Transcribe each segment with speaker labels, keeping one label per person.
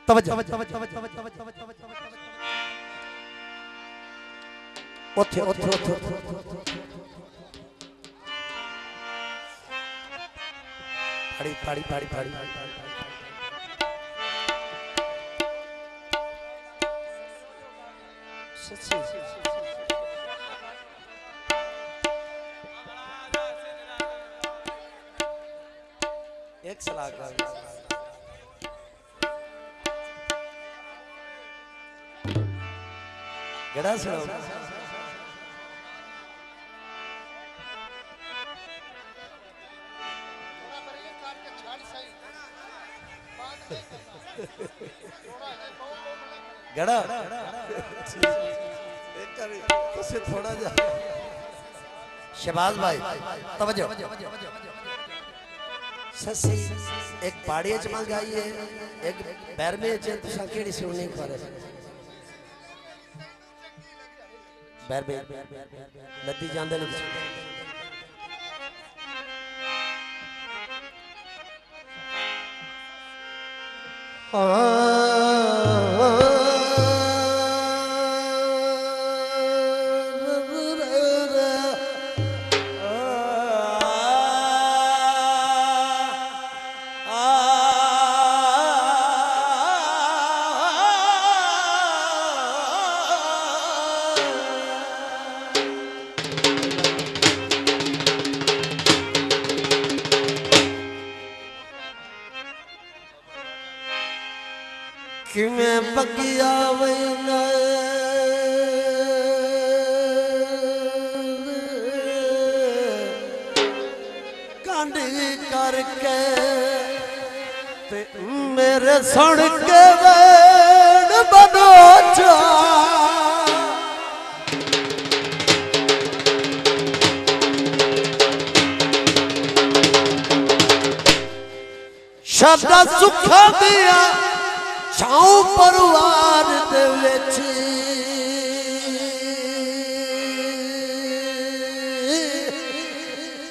Speaker 1: तवज्जो ओथे ओथे ओथे फाड़ी फाड़ी फाड़ी फाड़ी सच्ची एक सलाह का गड़ा सुनो गड़ा उसे थोड़ा जा शहबाज भाई तवज्जो ससी एक पाड़िए च मंग आई है एक पैर में च तुसा केड़ी सुननी करे बैर बैर नदी जांदे ने कि मैं बगिया वैना कांडी करके ते मेरे सुन के वैन बनोचा शब्द सुखा दिया छाऊ परिवार दे विच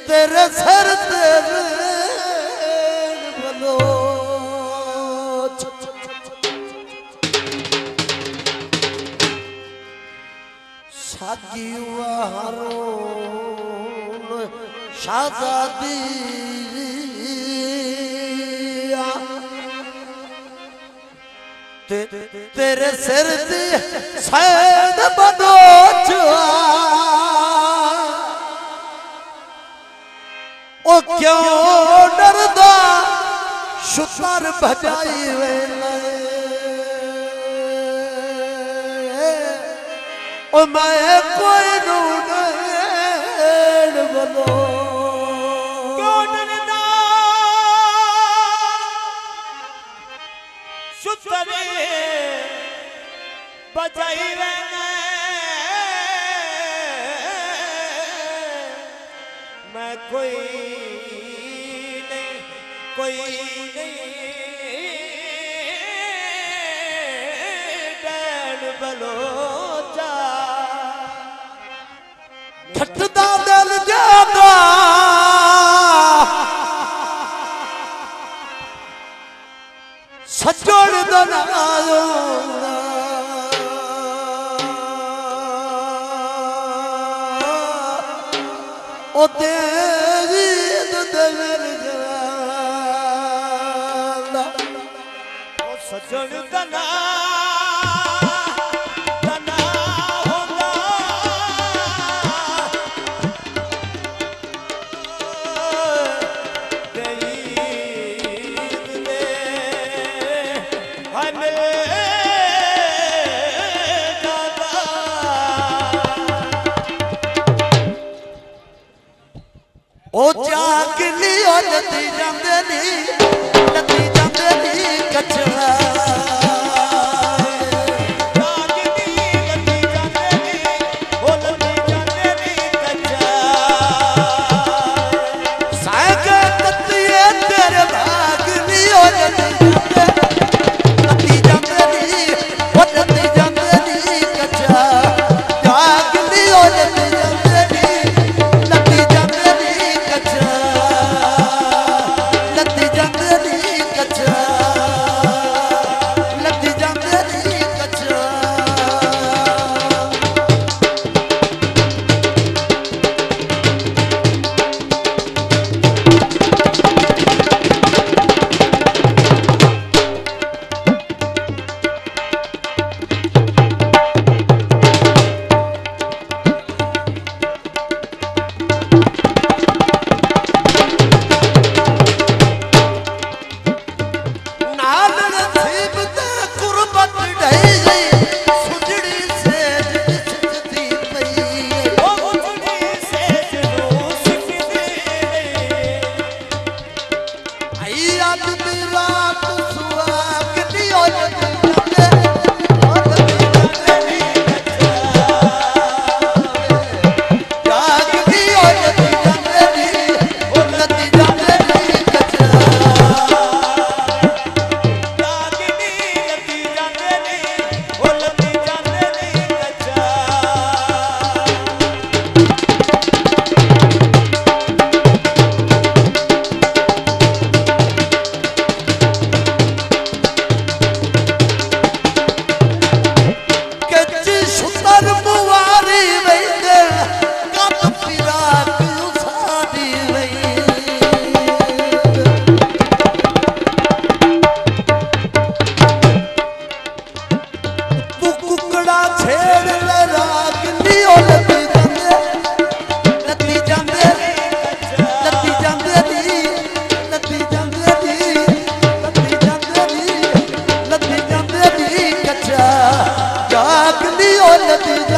Speaker 1: तेरे सिर ते बलोच सागी वारों शाजादी तेरे सिर दी सैन बदोच ओ क्यों डरदा शुतर भजाई वेले ओ मैं कोई नून बलो
Speaker 2: क्यों डरदा शुतर बजाई रहना मैं कोई नहीं डैन बलोचा
Speaker 1: ठटदा दिल जादा सजोड़ दनायो ओ तेरी ददर जवाना
Speaker 2: ओ सजन दना
Speaker 1: ओ जाग लियो लती जांदे नी कचरा
Speaker 2: जाग नी लती जांदे नी ओ लती जांदे नी कच्चा
Speaker 1: साग ततिए तेरे भाग लियो लती जांदे नी ओ लती जांदे नी कचरा जाग लियो लती जांदे नी कचरा लती जांदे ਲੱਥੀ